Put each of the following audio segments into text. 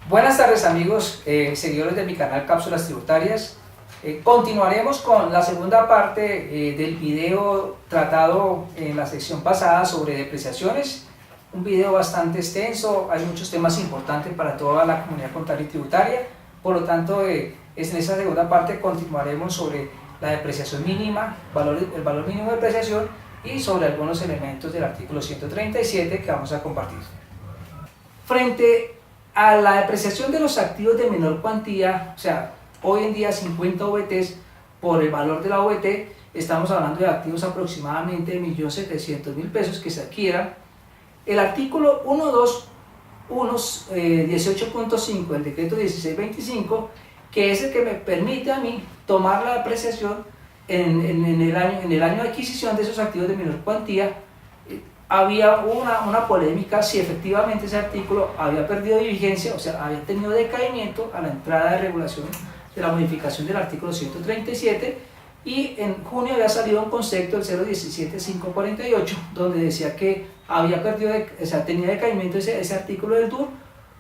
Buenas tardes amigos, seguidores de mi canal Cápsulas Tributarias. Continuaremos con la segunda parte del video tratado en la sección pasada sobre depreciaciones. Un video bastante extenso, hay muchos temas importantes para toda la comunidad contable y tributaria. Por lo tanto, en esa segunda parte continuaremos sobre la depreciación mínima, el valor mínimo de depreciación y sobre algunos elementos del artículo 137 que vamos a compartir. Frente a la depreciación de los activos de menor cuantía, o sea, hoy en día 50 OVTs por el valor de la OVT, estamos hablando de activos aproximadamente de 1.700.000 pesos que se adquieran. El artículo 18.5 del decreto 1625, que es el que me permite a mí tomar la depreciación en el año de adquisición de esos activos de menor cuantía. Había una polémica si efectivamente ese artículo había perdido vigencia, o sea, había tenido decaimiento a la entrada de regulación de la modificación del artículo 137, y en junio había salido un concepto, el 017.548, donde decía que había perdido, o sea, tenía decaimiento ese artículo del DUR,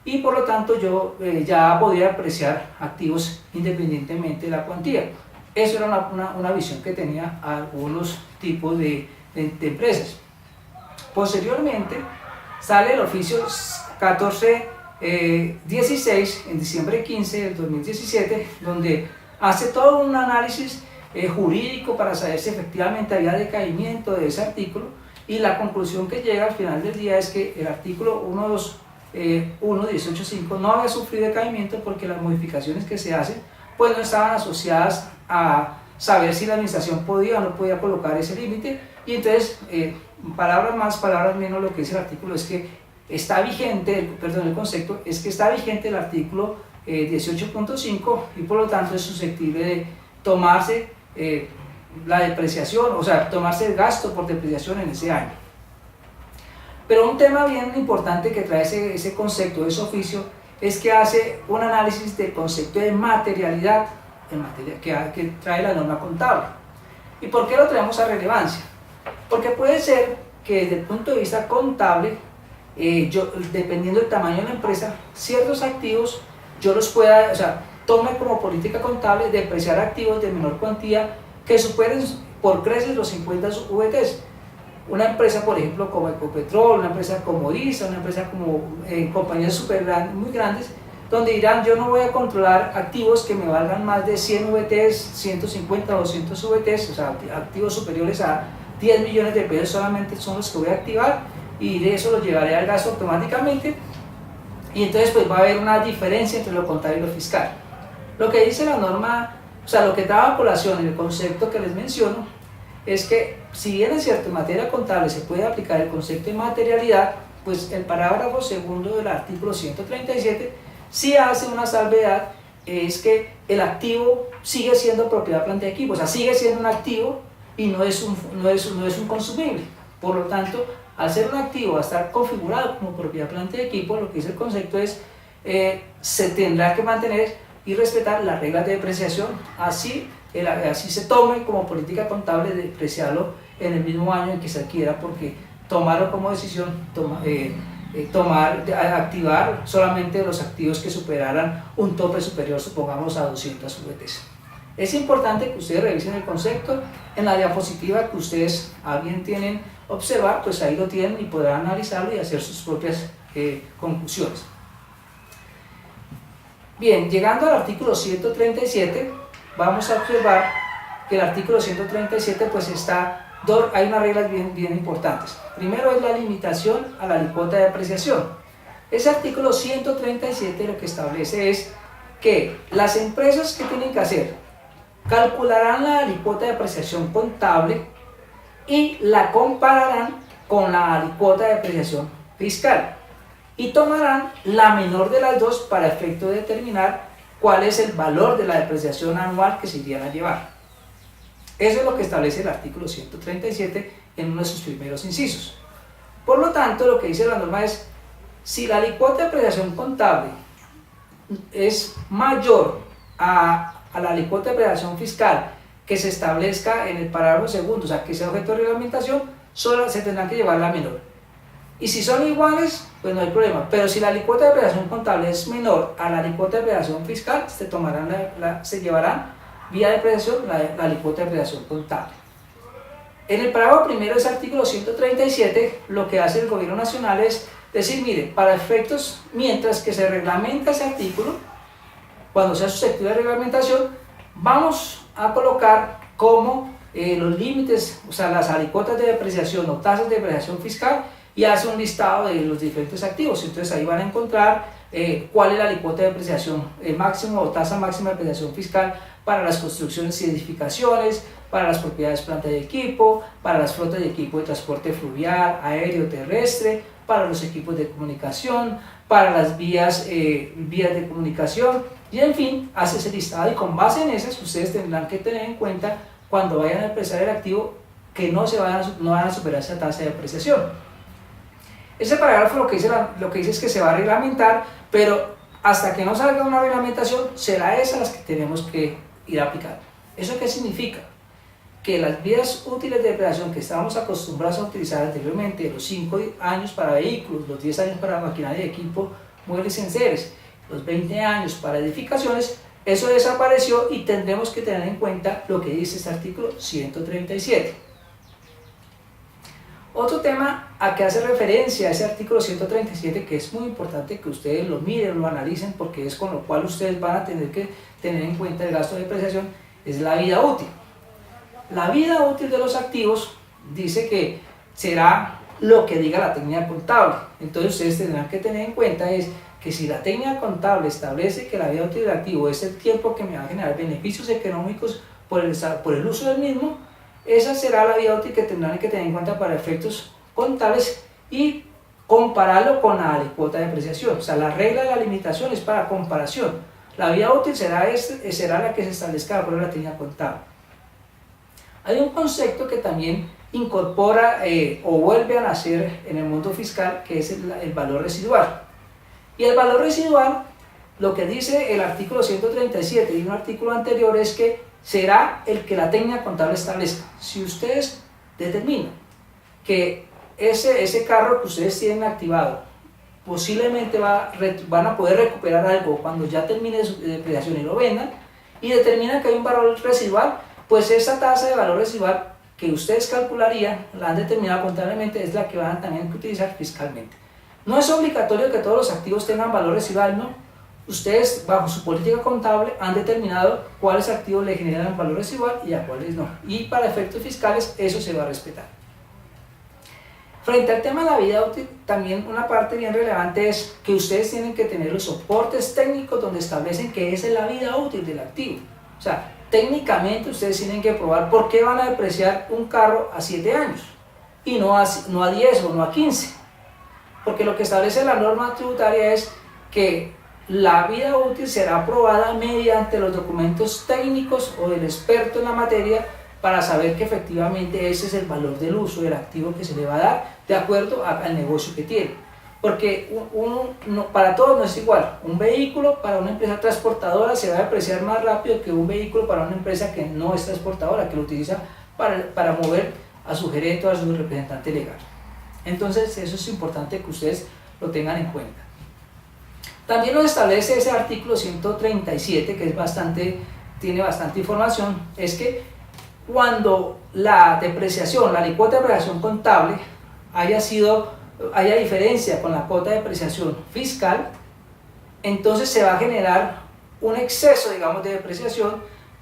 y por lo tanto yo ya podía apreciar activos independientemente de la cuantía. Eso era una visión que tenía algunos tipos de empresas. Posteriormente sale el oficio 1416 en diciembre 15 del 2017, donde hace todo un análisis jurídico para saber si efectivamente había decaimiento de ese artículo, y la conclusión que llega al final del día es que el artículo 1.18.5 no había sufrido decaimiento porque las modificaciones que se hacen pues no estaban asociadas a saber si la administración podía o no podía colocar ese límite. Y entonces, palabras más, palabras menos, lo que dice el artículo es que está vigente, el concepto es que está vigente el artículo 18.5, y por lo tanto es susceptible de tomarse la depreciación, o sea, tomarse el gasto por depreciación en ese año. Pero un tema bien importante que trae ese concepto, ese oficio, es que hace un análisis del concepto de materialidad que trae la norma contable. ¿Y por qué lo traemos a relevancia? Porque puede ser que desde el punto de vista contable, dependiendo del tamaño de la empresa, ciertos activos yo los pueda, o sea, tome como política contable depreciar activos de menor cuantía que superen por creces los 50 VTs. Una empresa, por ejemplo, como Ecopetrol, una empresa como ISA, una empresa como compañías muy grandes, donde dirán: yo no voy a controlar activos que me valgan más de 100 VTs, 150 o 200 VTs, o sea, activos superiores a 10 millones de pesos solamente son los que voy a activar, y de eso lo llevaré al gasto automáticamente, y entonces pues va a haber una diferencia entre lo contable y lo fiscal. Lo que dice la norma, o sea, lo que trae a colación en el concepto que les menciono, es que si bien es cierto en materia contable se puede aplicar el concepto de materialidad, pues el parágrafo segundo del artículo 137 sí hace una salvedad, es que el activo sigue siendo propiedad, planta y equipo, o sea, sigue siendo un activo y no es un consumible. Por lo tanto, al ser un activo, a estar configurado como propiedad, planta y equipo, lo que dice el concepto es se tendrá que mantener y respetar las reglas de depreciación, así se tome como política contable de depreciarlo en el mismo año en que se adquiera, porque tomaron como decisión activar solamente los activos que superaran un tope superior, supongamos, a 200 VTs. Es importante que ustedes revisen el concepto. En la diapositiva que ustedes a bien tienen observar, pues ahí lo tienen y podrán analizarlo y hacer sus propias conclusiones. Bien, llegando al artículo 137, vamos a observar que el artículo 137 pues hay unas reglas bien importantes. Primero es la limitación a la alícuota de depreciación. Ese artículo 137 lo que establece es que las empresas que tienen que hacer calcularán la alícuota de depreciación contable y la compararán con la alícuota de depreciación fiscal, y tomarán la menor de las dos para efecto de determinar cuál es el valor de la depreciación anual que se irían a llevar. Eso es lo que establece el artículo 137 en uno de sus primeros incisos. Por lo tanto, lo que dice la norma es: si la alícuota de depreciación contable es mayor a la alícuota de depreciación fiscal que se establezca en el parágrafo segundo, o sea, que sea objeto de reglamentación, solo se tendrán que llevar la menor. Y si son iguales, pues no hay problema. Pero si la alícuota de depreciación contable es menor a la alícuota de depreciación fiscal, se llevarán vía depreciación la alícuota de depreciación contable. En el parágrafo primero de ese artículo 137, lo que hace el gobierno nacional es decir, mire, para efectos, mientras que se reglamenta ese artículo, cuando sea susceptible de reglamentación, vamos a colocar como los límites, o sea, las alícuotas de depreciación o tasas de depreciación fiscal, y hace un listado de los diferentes activos. Entonces ahí van a encontrar cuál es la alícuota de depreciación máximo o tasa máxima de depreciación fiscal para las construcciones y edificaciones, para las propiedades, planta y equipo, para las flotas de equipo de transporte fluvial, aéreo, terrestre, para los equipos de comunicación, para las vías de comunicación, y en fin, hace ese listado, y con base en esas ustedes tendrán que tener en cuenta cuando vayan a depreciar el activo que no van a superar esa tasa de depreciación. Ese parágrafo lo que dice es que se va a reglamentar, pero hasta que no salga una reglamentación, será esa las que tenemos que ir aplicando. ¿Eso qué significa? Que las vías útiles de depreciación que estábamos acostumbrados a utilizar anteriormente, los 5 años para vehículos, los 10 años para maquinaria y equipo, muebles y enseres, los 20 años para edificaciones, eso desapareció y tendremos que tener en cuenta lo que dice este artículo 137. Otro tema a que hace referencia a ese artículo 137, que es muy importante que ustedes lo miren, lo analicen, porque es con lo cual ustedes van a tener que tener en cuenta el gasto de depreciación, es la vida útil. La vida útil de los activos dice que será lo que diga la técnica contable. Entonces ustedes tendrán que tener en cuenta es que si la técnica contable establece que la vida útil del activo es el tiempo que me va a generar beneficios económicos por el uso del mismo, esa será la vida útil que tendrán que tener en cuenta para efectos contables y compararlo con la alícuota de depreciación. O sea, la regla de la limitación es para comparación. La vida útil será la que se establezca de acuerdo a la técnica contable. Hay un concepto que también incorpora o vuelve a nacer en el mundo fiscal, que es el valor residual. Y el valor residual, lo que dice el artículo 137 y un artículo anterior es que será el que la técnica contable establezca. Si ustedes determinan que ese carro que ustedes tienen activado posiblemente van a poder recuperar algo cuando ya termine su depreciación y lo vendan, y determinan que hay un valor residual, pues esa tasa de valor residual que ustedes calcularían, la han determinado contablemente, es la que van a tener que utilizar fiscalmente. No es obligatorio que todos los activos tengan valor residual, no. Ustedes, bajo su política contable, han determinado cuáles activos le generan valor residual y a cuáles no. Y para efectos fiscales, eso se va a respetar. Frente al tema de la vida útil, también una parte bien relevante es que ustedes tienen que tener los soportes técnicos donde establecen que esa es la vida útil del activo. O sea, técnicamente ustedes tienen que probar por qué van a depreciar un carro a 7 años y no a 10 o no a 15. Porque lo que establece la norma tributaria es que la vida útil será aprobada mediante los documentos técnicos o del experto en la materia para saber que efectivamente ese es el valor del uso del activo que se le va a dar de acuerdo al negocio que tiene. Porque para todos no es igual. Un vehículo para una empresa transportadora se va a depreciar más rápido que un vehículo para una empresa que no es transportadora, que lo utiliza para mover a su gerente o a su representante legal. Entonces eso es importante que ustedes lo tengan en cuenta. También lo establece ese artículo 137, que tiene bastante información, es que cuando la depreciación, la alícuota de depreciación contable haya diferencia con la cuota de depreciación fiscal, entonces se va a generar un exceso, digamos, de depreciación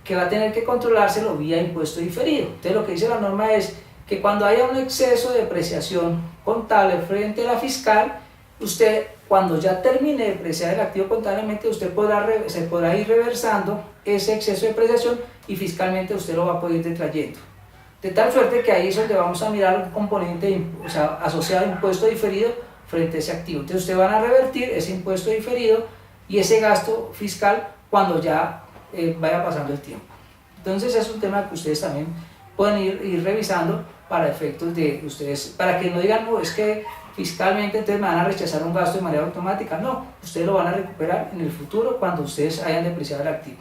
que va a tener que controlárselo vía impuesto diferido. Entonces lo que dice la norma es que cuando haya un exceso de depreciación contable frente a la fiscal, usted, cuando ya termine de depreciar el activo contablemente, usted se podrá ir reversando ese exceso de depreciación y fiscalmente usted lo va a poder ir detrayendo. De tal suerte que ahí es donde vamos a mirar un componente asociado a impuesto diferido frente a ese activo. Entonces ustedes van a revertir ese impuesto diferido y ese gasto fiscal cuando ya vaya pasando el tiempo. Entonces es un tema que ustedes también pueden ir revisando para efectos de ustedes, para que no digan, no, es que fiscalmente entonces me van a rechazar un gasto de manera automática. No, ustedes lo van a recuperar en el futuro cuando ustedes hayan depreciado el activo.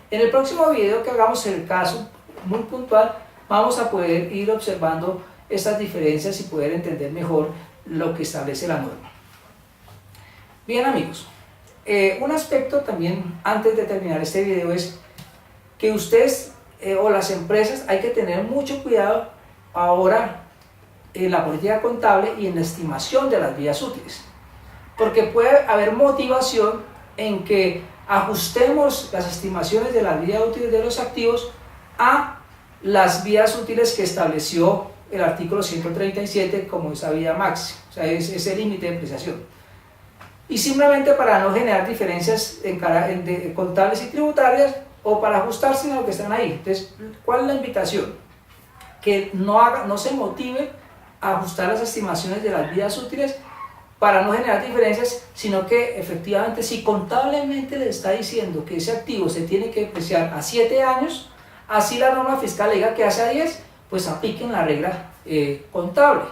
En el próximo video que hagamos el caso muy puntual, vamos a poder ir observando estas diferencias y poder entender mejor lo que establece la norma. Bien amigos, un aspecto también antes de terminar este video es que ustedes o las empresas hay que tener mucho cuidado ahora en la política contable y en la estimación de las vidas útiles, porque puede haber motivación en que ajustemos las estimaciones de las vidas útiles de los activos a las vidas útiles que estableció el artículo 137 como esa vida máxima, o sea, es ese límite de depreciación. Y simplemente para no generar diferencias en contables y tributarias o para ajustarse a lo que están ahí. Entonces, ¿cuál es la invitación? Que no se motive a ajustar las estimaciones de las vidas útiles para no generar diferencias, sino que efectivamente si contablemente le está diciendo que ese activo se tiene que depreciar a 7 años, así la norma fiscal le diga que hace a 10, pues apliquen la regla contable.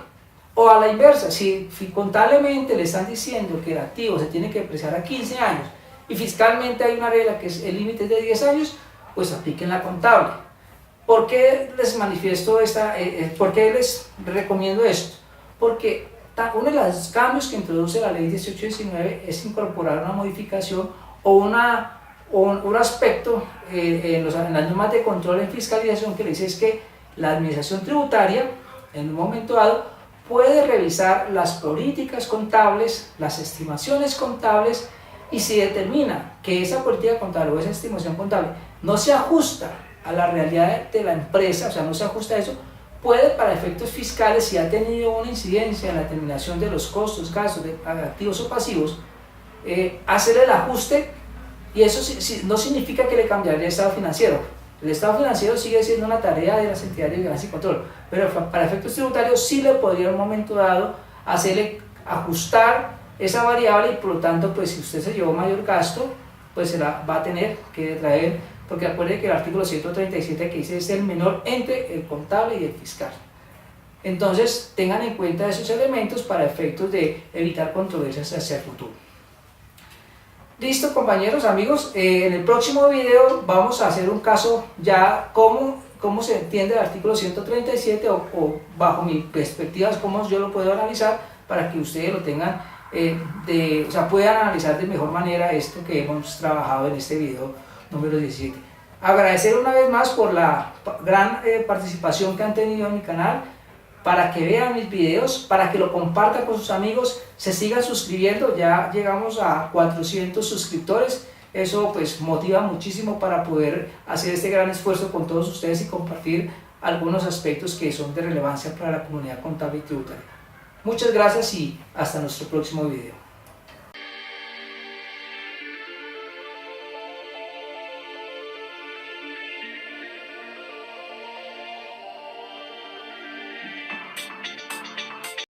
O a la inversa, si contablemente le están diciendo que el activo se tiene que depreciar a 15 años y fiscalmente hay una regla que es el límite de 10 años, pues apliquen la contable. ¿Por qué les manifiesto por qué les recomiendo esto? Porque uno de los cambios que introduce la ley 1819 es incorporar una modificación o un aspecto en las normas de control en fiscalización que le dice es que la administración tributaria en un momento dado puede revisar las políticas contables, las estimaciones contables, y si determina que esa política contable o esa estimación contable no se ajusta a la realidad de la empresa, o sea, no se ajusta a eso, puede para efectos fiscales, si ha tenido una incidencia en la determinación de los costos, gastos de activos o pasivos, hacer el ajuste, y eso no significa que le cambiaría el estado financiero. El estado financiero sigue siendo una tarea de las entidades de vigilancia y control, pero para efectos tributarios sí le podría en un momento dado ajustar esa variable, y por lo tanto, pues si usted se llevó mayor gasto, pues se la va a tener que traer, porque acuerde que el artículo 137 que dice es el menor entre el contable y el fiscal. Entonces tengan en cuenta esos elementos para efectos de evitar controversias hacia el futuro. Listo compañeros, amigos, en el próximo video vamos a hacer un caso ya cómo se entiende el artículo 137 o bajo mi perspectiva cómo yo lo puedo analizar para que ustedes lo tengan, o sea, puedan analizar de mejor manera esto que hemos trabajado en este video número 17. Agradecer una vez más por la gran participación que han tenido en mi canal, para que vean mis videos, para que lo compartan con sus amigos, se sigan suscribiendo. Ya llegamos a 400 suscriptores, eso pues motiva muchísimo para poder hacer este gran esfuerzo con todos ustedes y compartir algunos aspectos que son de relevancia para la comunidad contable y tributaria. Muchas gracias y hasta nuestro próximo video.